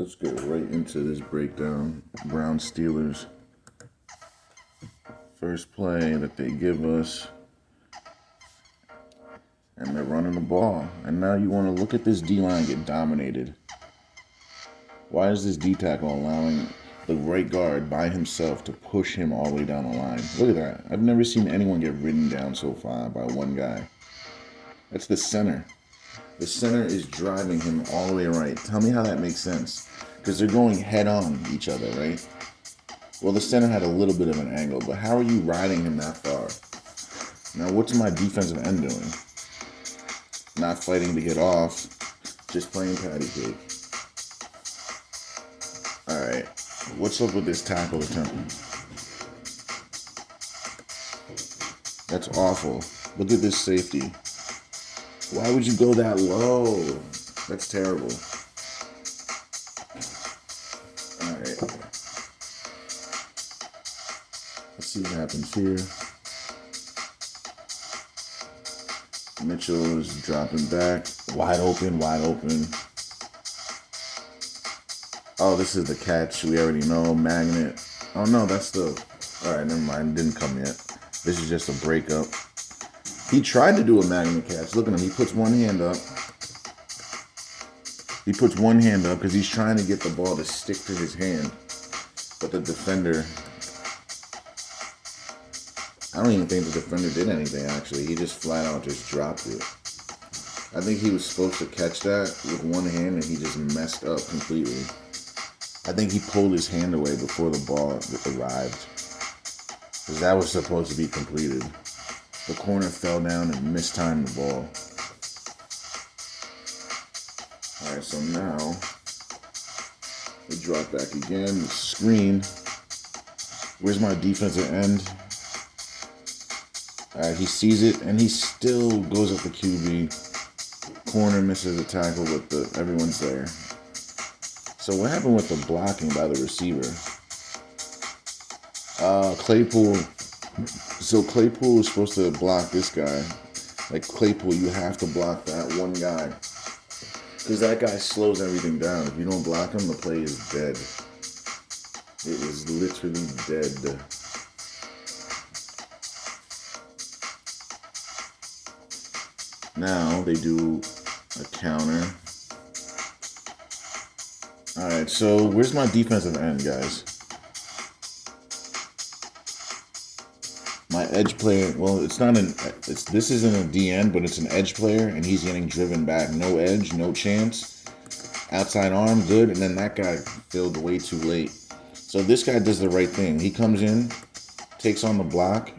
let's get right into this breakdown. Brown Steelers. First play that they give us. And they're running the ball. And now you want to look at this D-line get dominated. Why is this D-tackle allowing the right guard by himself to push him all the way down the line? Look at that. I've never seen anyone get ridden down so far by one guy. That's the center. The center is driving him all the way right. Tell me how that makes sense. Because they're going head on each other, right? Well, the center had a little bit of an angle, but how are you riding him that far? Now, what's my defensive end doing? Not fighting to get off, just playing patty cake. Alright, what's up with this tackle attempt? That's awful. Look at this safety. Why would you go that low? That's terrible. Alright. Let's see what happens here. Mitchell is dropping back. Wide open, wide open. Oh, this is the catch. We already know. Magnet. Oh, no, that's the... Alright, never mind. Didn't come yet. This is just a breakup. He tried to do a magnet catch. Look at him. He puts one hand up. He puts one hand up because he's trying to get the ball to stick to his hand. But the defender... I don't even think the defender did anything, actually. He just flat out just dropped it. I think he was supposed to catch that with one hand, and he just messed up completely. I think he pulled his hand away before the ball arrived. Because that was supposed to be completed. The corner fell down and mistimed the ball. Alright, so now, we drop back again, the screen. Where's my defensive end? Alright, he sees it, and he still goes up the QB. Corner misses a tackle, but everyone's there. So what happened with the blocking by the receiver? Claypool. So Claypool is supposed to block this guy. Like Claypool, you have to block that one guy. Because that guy slows everything down. If you don't block him, the play is dead. It is literally dead. Now they do a counter. Alright, so where's my defensive end, guys? My edge player, well, it's not this isn't a DN, but it's an edge player, and he's getting driven back. No edge, no chance. Outside arm, good, and then that guy filled way too late. So this guy does the right thing. He comes in, takes on the block.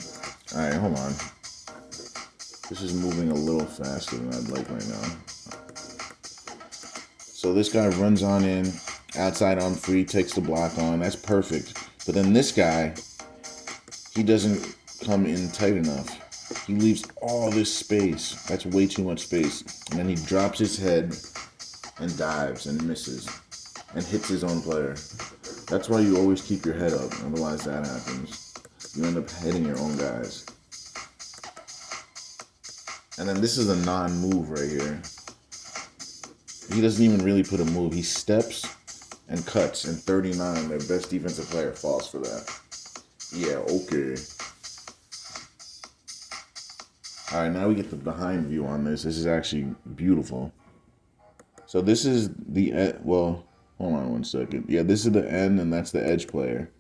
Alright, hold on. This is moving a little faster than I'd like right now. So this guy runs on in, outside arm free, takes the block on. That's perfect. But then this guy, he doesn't come in tight enough. He leaves all this space. That's way too much space. And then he drops his head and dives and misses and hits his own player. That's why you always keep your head up. Otherwise that happens. You end up hitting your own guys. And then this is a non-move right here. He doesn't even really put a move. He steps and cuts, and 39, their best defensive player, falls for that. Yeah, okay. All right, now we get the behind view on this. This is actually beautiful. So this is the, well, hold on one second. Yeah, this is the end, and that's the edge player.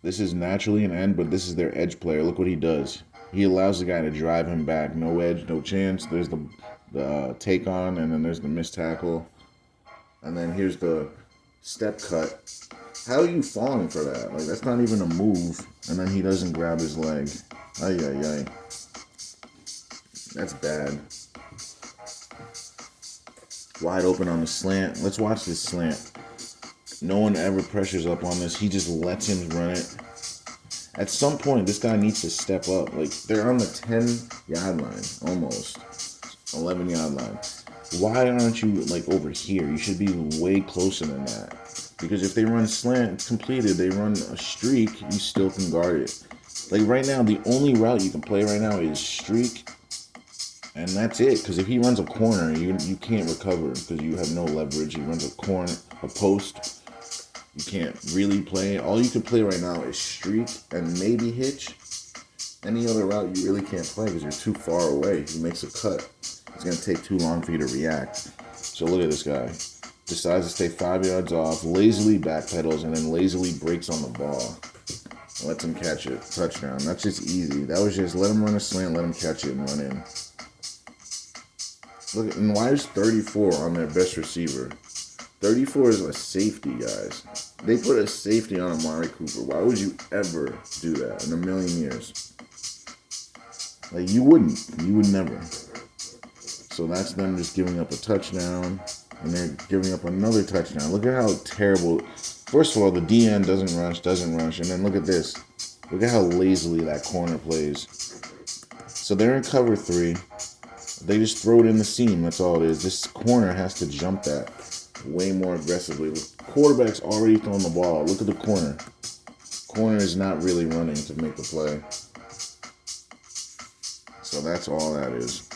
This is naturally an end, but this is their edge player. Look what he does. He allows the guy to drive him back. No edge, no chance. There's the take on, and then there's the missed tackle. And then here's the step cut. How are you falling for that? Like, that's not even a move. And then he doesn't grab his leg. Ay, ay, ay. That's bad. Wide open on the slant. Let's watch this slant. No one ever pressures up on this. He just lets him run it. At some point, this guy needs to step up. Like, they're on the 10-yard line, almost. 11-yard line. Why aren't you, like, over here? You should be way closer than that. Because if they run slant, it's completed. They run a streak, you still can guard it. Like, right now, the only route you can play right now is streak And that's it, because if he runs a corner, you can't recover because you have no leverage. He runs a corner, a post, you can't really play. All you can play right now is streak and maybe hitch. Any other route you really can't play because you're too far away. He makes a cut. It's going to take too long for you to react. So look at this guy. Decides to stay 5 yards off, lazily backpedals, and then lazily breaks on the ball. Lets him catch it. Touchdown. That's just easy. That was just let him run a slant, let him catch it, and run in. Look, and why is 34 on their best receiver? 34 is a safety, guys. They put a safety on Amari Cooper. Why would you ever do that in a million years? Like, you wouldn't. You would never. So that's them just giving up a touchdown, and they're giving up another touchdown. Look at how terrible. First of all, the DN doesn't rush, and then look at this. Look at how lazily that corner plays. So they're in cover 3. They just throw it in the seam. That's all it is. This corner has to jump that way more aggressively. The quarterback's already thrown the ball. Look at the corner. Corner is not really running to make the play. So that's all that is.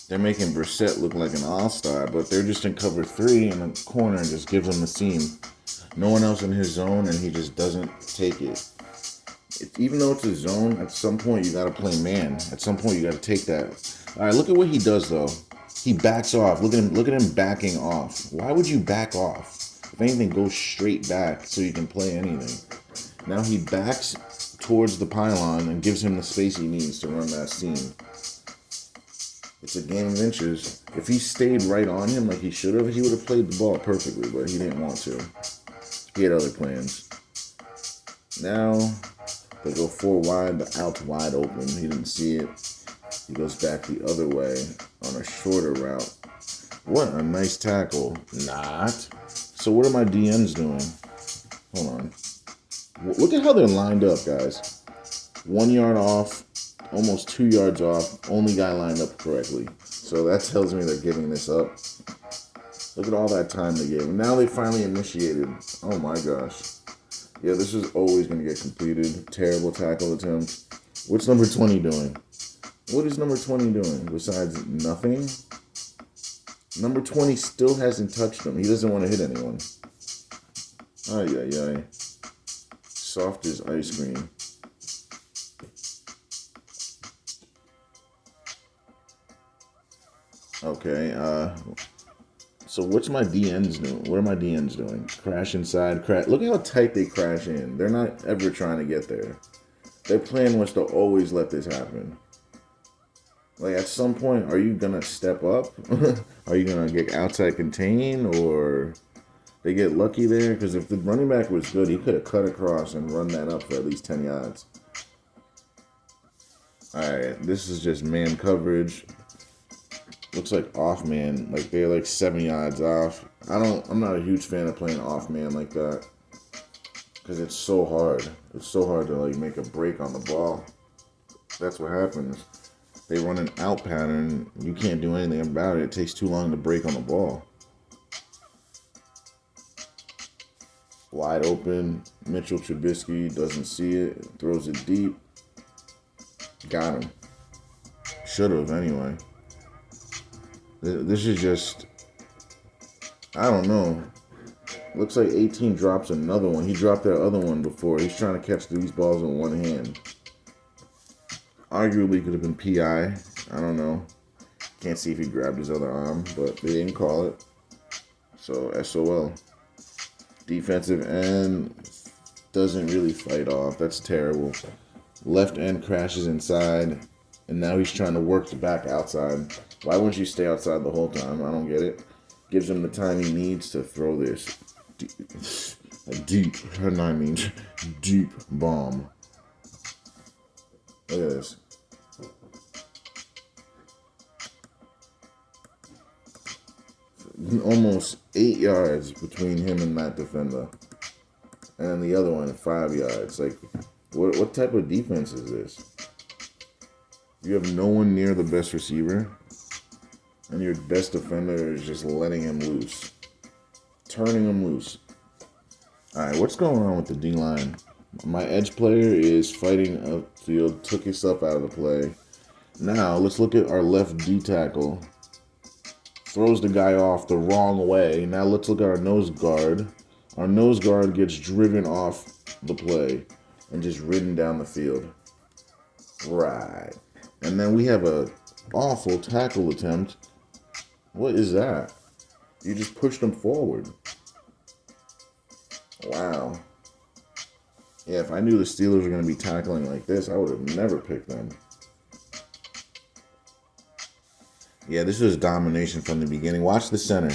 They're making Brissett look like an all-star, but they're just in cover 3, and the corner just gives him the seam. No one else in his zone, and he just doesn't take it. Even though it's a zone, at some point you got to play man. At some point you got to take that. All right, look at what he does though. He backs off. Look at him backing off. Why would you back off? If anything, go straight back so you can play anything. Now he backs towards the pylon and gives him the space he needs to run that seam. It's a game of inches. If he stayed right on him like he should have, he would have played the ball perfectly, but he didn't want to. He had other plans. Now they go 4 wide, the out's wide open. He didn't see it. He goes back the other way on a shorter route. What a nice tackle. Not. So what are my DNs doing? Hold on. Look at how they're lined up, guys. 1 yard off, almost 2 yards off. Only guy lined up correctly. So that tells me they're giving this up. Look at all that time they gave. Now they finally initiated. Oh my gosh. Yeah, this is always going to get completed. Terrible tackle attempt. What's number 20 doing? What is number 20 doing besides nothing? Number 20 still hasn't touched him. He doesn't want to hit anyone. Ay. Soft as ice cream. Okay, so what's my DNs doing? What are my DNs doing? Crash inside, crash. Look at how tight they crash in. They're not ever trying to get there. Their plan was to always let this happen. Like, at some point, are you going to step up? Are you going to get outside contain, or they get lucky there? Because if the running back was good, he could have cut across and run that up for at least 10 yards. All right, this is just man coverage. Looks like off man, like they're like 7 yards off. I'm not a huge fan of playing off man like that because it's so hard. It's so hard to like make a break on the ball. That's what happens. They run an out pattern. You can't do anything about it. It takes too long to break on the ball. Wide open. Mitchell Trubisky doesn't see it. Throws it deep. Got him. Should have anyway. This is just, I don't know. Looks like 18 drops another one. He dropped that other one before. He's trying to catch these balls in one hand. Arguably could have been PI. I don't know. Can't see if he grabbed his other arm, but they didn't call it. So SOL. Defensive end doesn't really fight off. That's terrible. Left end crashes inside, and now he's trying to work the back outside. Why wouldn't you stay outside the whole time? I don't get it. Gives him the time he needs to throw this deep bomb. Look at this. Almost 8 yards between him and that defender. And then the other one, 5 yards. Like, what type of defense is this? You have no one near the best receiver, and your best defender is just letting him loose. Turning him loose. All right, what's going on with the D-line? My edge player is fighting upfield, took himself out of the play. Now, let's look at our left D tackle. Throws the guy off the wrong way. Now, let's look at our nose guard. Our nose guard gets driven off the play and just ridden down the field. Right. And then we have a awful tackle attempt. What is that? You just pushed him forward. Wow. Yeah, if I knew the Steelers were going to be tackling like this, I would have never picked them. Yeah, this was domination from the beginning. Watch the center.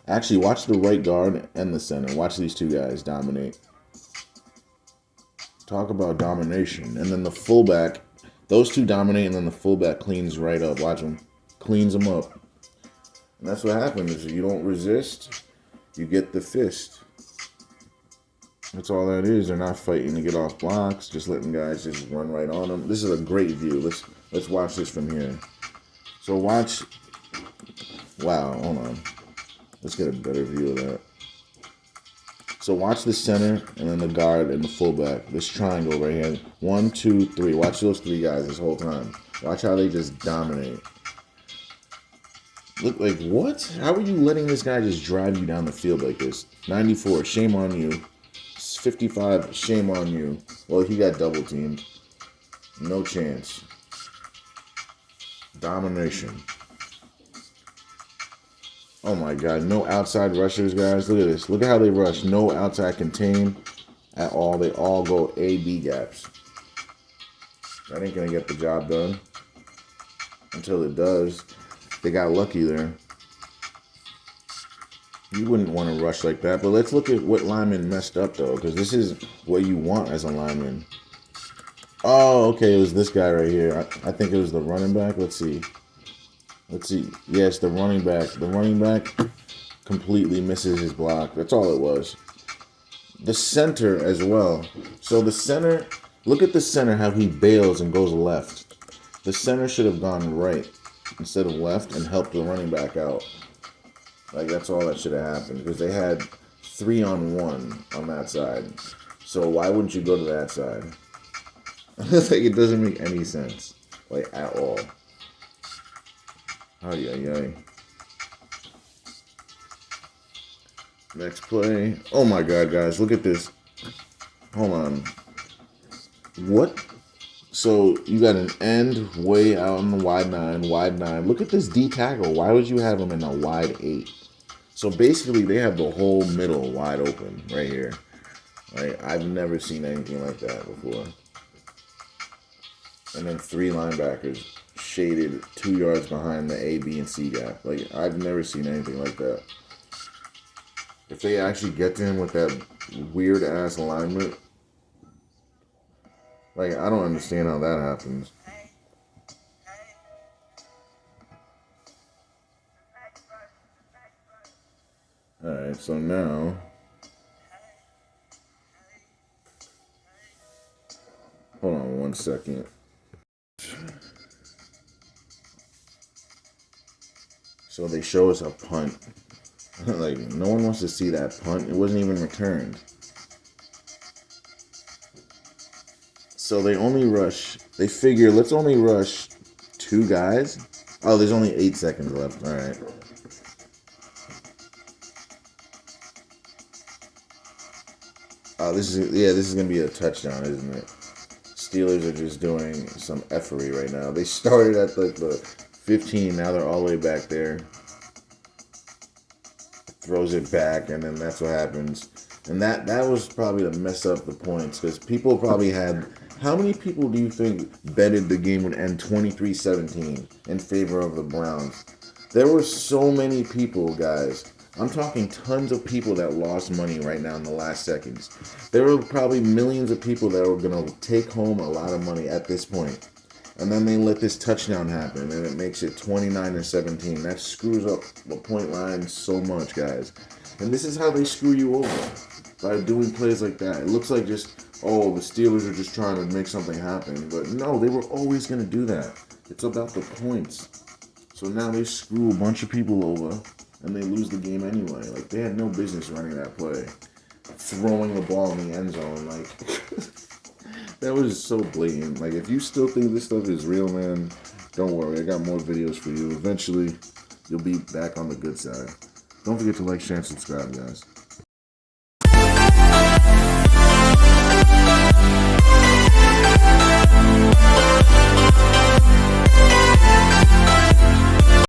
Actually, watch the right guard and the center. Watch these two guys dominate. Talk about domination. And then the fullback, those two dominate, and then the fullback cleans right up. Watch him. Cleans them up. And that's what happens. If you don't resist, you get the fist. That's all that is. They're not fighting to get off blocks, just letting guys just run right on them. This is a great view. Let's watch this from here. So watch. Wow, hold on. Let's get a better view of that. So watch the center and then the guard and the fullback. This triangle right here. 1, 2, 3. Watch those three guys this whole time. Watch how they just dominate. Look, like, what? How are you letting this guy just drive you down the field like this? 94, shame on you. 55, shame on you. Well, he got double teamed. No chance. Domination. Oh my God, no outside rushers, guys. Look at this. Look at how they rush. No outside contain at all. They all go A-B gaps. That ain't going to get the job done. Until it does. They got lucky there. You wouldn't want to rush like that. But let's look at what lineman messed up, though, because this is what you want as a lineman. Oh, okay, it was this guy right here. I think it was the running back. Let's see. Yeah, it's the running back. The running back completely misses his block. That's all it was. The center as well. So the center, look at the center, how he bails and goes left. The center should have gone right instead of left and helped the running back out. Like, that's all that should have happened, because they had 3-on-1 on that side. So why wouldn't you go to that side? Like, it doesn't make any sense, like, at all. Ay, ay, ay. Next play. Oh my God, guys, look at this. Hold on. What? So you got an end way out in the wide 9. Look at this D tackle. Why would you have him in a wide 8? So basically, they have the whole middle wide open right here. Like, I've never seen anything like that before. And then 3 linebackers shaded 2 yards behind the A, B, and C gap. Like, I've never seen anything like that. If they actually get to him with that weird ass alignment, like, I don't understand how that happens. Alright, so now hold on 1 second. So they show us a punt. Like, no one wants to see that punt. It wasn't even returned. So they only rush. They figure, let's only rush 2 guys. Oh, there's only 8 seconds left. All right. This is gonna be a touchdown, isn't it? Steelers are just doing some effery right now. They started at the 15. Now they're all the way back there. Throws it back, and then that's what happens. And that was probably to mess up the points, because people probably had. How many people do you think betted the game would end 23-17 in favor of the Browns? There were so many people, guys. I'm talking tons of people that lost money right now in the last seconds. There were probably millions of people that were going to take home a lot of money at this point. And then they let this touchdown happen, and it makes it 29-17. That screws up the point line so much, guys. And this is how they screw you over, by doing plays like that. It looks like just, oh, the Steelers are just trying to make something happen. But no, they were always going to do that. It's about the points. So now they screw a bunch of people over, and they lose the game anyway. Like, they had no business running that play. throwing the ball in the end zone. Like, that was so blatant. Like, if you still think this stuff is real, man, don't worry. I got more videos for you. Eventually, you'll be back on the good side. Don't forget to like, share, and subscribe, guys.